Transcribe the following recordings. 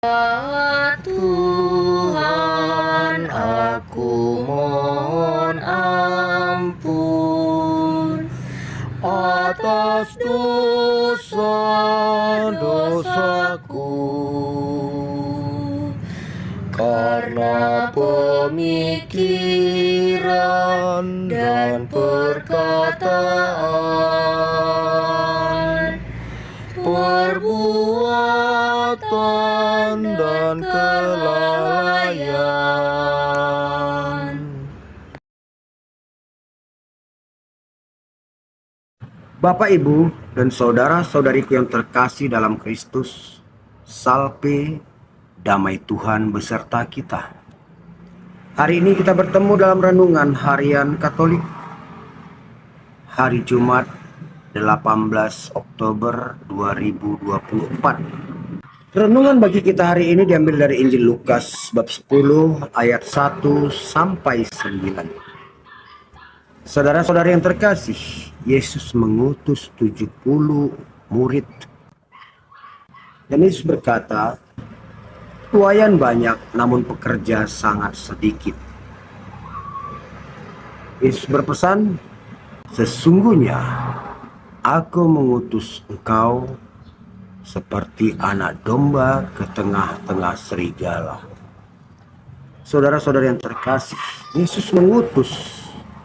Ya Tuhan, aku mohon ampun atas dosa-dosaku, karena pemikiran dan perkataan, perbuatan dan kelalaian. Bapak, Ibu, dan saudara-saudariku yang terkasih dalam Kristus, salpe damai Tuhan beserta kita. Hari ini kita bertemu dalam renungan harian Katolik, hari Jumat 18 Oktober 2024. Renungan bagi kita hari ini diambil dari Injil Lukas bab 10 ayat 1 sampai 9. Saudara-saudari yang terkasih, Yesus mengutus 70 murid. Dan Yesus berkata, tuaian banyak namun pekerja sangat sedikit. Yesus berpesan, sesungguhnya aku mengutus engkau seperti anak domba ke tengah-tengah serigala. Saudara-saudari yang terkasih, Yesus mengutus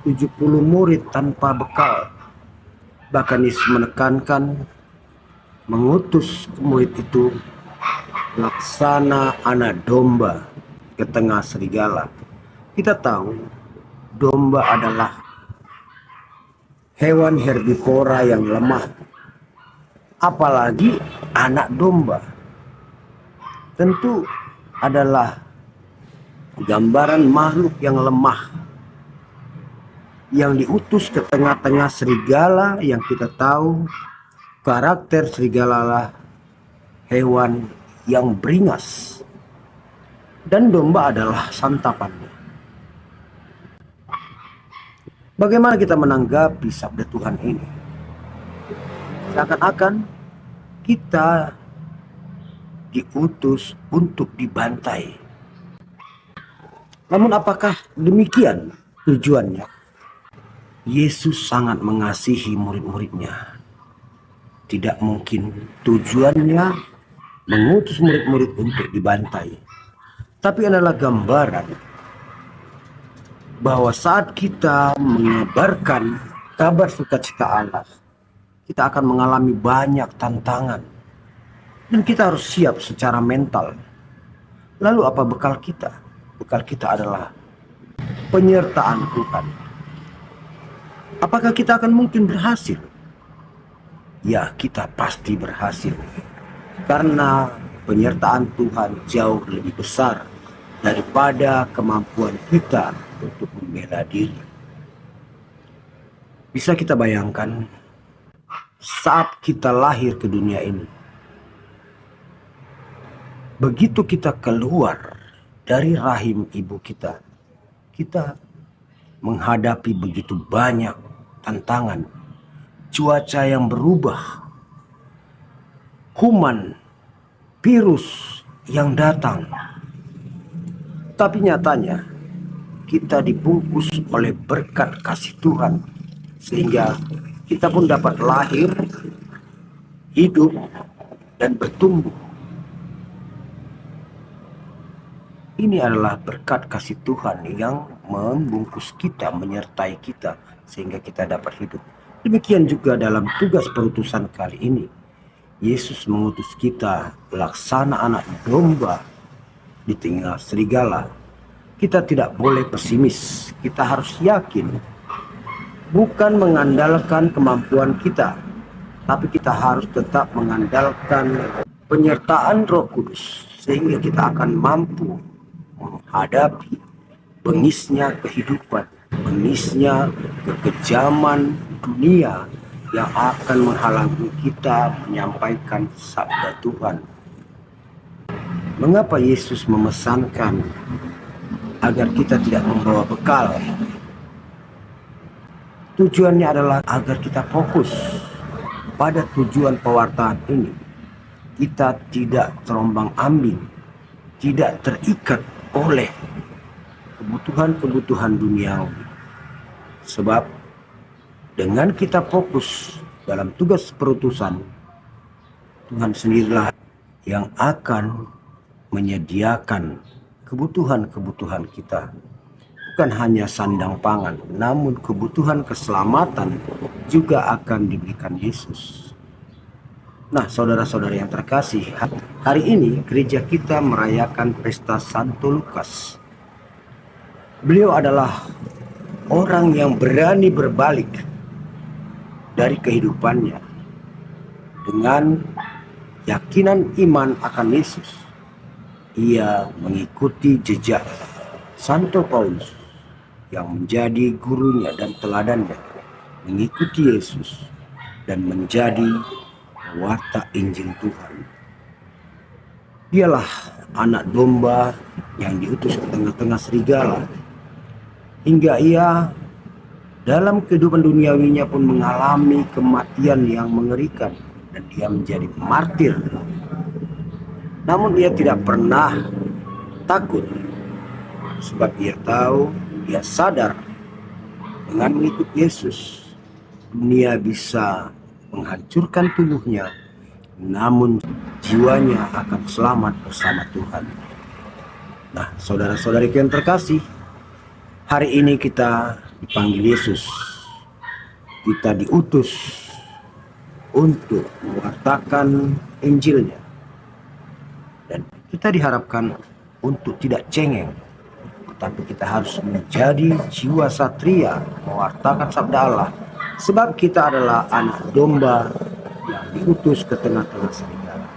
70 murid tanpa bekal. Bahkan Yesus menekankan mengutus murid itu laksana anak domba ke tengah serigala. Kita tahu domba adalah hewan herbivora yang lemah, apalagi anak domba. Tentu adalah gambaran makhluk yang lemah, yang diutus ke tengah-tengah serigala, yang kita tahu karakter serigala lah hewan yang beringas dan domba adalah santapannya. Bagaimana kita menanggapi sabda Tuhan ini? Seakan-akan kita diutus untuk dibantai. Namun apakah demikian tujuannya? Yesus sangat mengasihi murid-muridnya. Tidak mungkin tujuannya mengutus murid-murid untuk dibantai. Tapi adalah gambaran bahwa saat kita mengabarkan kabar sukacita Allah, kita akan mengalami banyak tantangan. Dan kita harus siap secara mental. Lalu apa bekal kita? Bekal kita adalah penyertaan Tuhan. Apakah kita akan mungkin berhasil? Ya, kita pasti berhasil. Karena penyertaan Tuhan jauh lebih besar daripada kemampuan kita untuk membela diri. Bisa kita bayangkan saat kita lahir ke dunia ini, begitu kita keluar dari rahim ibu kita, kita menghadapi begitu banyak tantangan, cuaca yang berubah, kuman, virus yang datang. Tapi nyatanya kita dibungkus oleh berkat kasih Tuhan, sehingga kita pun dapat lahir, hidup, dan bertumbuh. Ini adalah berkat kasih Tuhan yang membungkus kita, menyertai kita, sehingga kita dapat hidup. Demikian juga dalam tugas perutusan kali ini. Yesus mengutus kita laksana anak domba di tengah serigala. Kita tidak boleh pesimis, kita harus yakin. Bukan mengandalkan kemampuan kita, tapi kita harus tetap mengandalkan penyertaan Roh Kudus, sehingga kita akan mampu menghadapi bengisnya kehidupan, bengisnya kekejaman dunia yang akan menghalangi kita menyampaikan sabda Tuhan. Mengapa Yesus memesankan agar kita tidak membawa bekal? Tujuannya adalah agar kita fokus pada tujuan pewartaan ini. Kita tidak terombang ambing tidak terikat oleh kebutuhan-kebutuhan duniawi. Sebab dengan kita fokus dalam tugas perutusan, Tuhan sendirilah yang akan menyediakan kebutuhan-kebutuhan kita. Bukan hanya sandang pangan, namun kebutuhan keselamatan juga akan diberikan Yesus. Nah, saudara-saudara yang terkasih, hari ini gereja kita merayakan pesta Santo Lukas. Beliau adalah orang yang berani berbalik dari kehidupannya dengan yakinan iman akan Yesus. Ia mengikuti jejak Santo Paulus yang menjadi gurunya dan teladannya, mengikuti Yesus dan menjadi pewarta Injil Tuhan. Dialah anak domba yang diutus ke tengah-tengah serigala, hingga ia dalam kehidupan duniawinya pun mengalami kematian yang mengerikan dan dia menjadi martir. Namun ia tidak pernah takut, sebab ia tahu, ia sadar dengan mengikut Yesus dunia bisa menghancurkan tubuhnya, namun jiwanya akan selamat bersama Tuhan. Nah, saudara-saudari yang terkasih, hari ini kita dipanggil Yesus. Kita diutus untuk mewartakan Injilnya. Dan kita diharapkan untuk tidak cengeng, tetapi kita harus menjadi jiwa satria mewartakan sabda Allah. Sebab kita adalah anak domba yang diutus ke tengah-tengah serigala.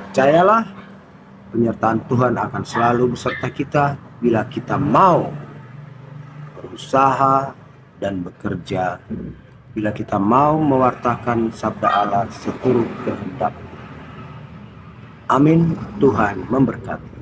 Percayalah, penyertaan Tuhan akan selalu beserta kita bila kita mau berusaha dan bekerja, bila kita mau mewartakan sabda Allah seturut kehendak. Amin. Tuhan memberkati.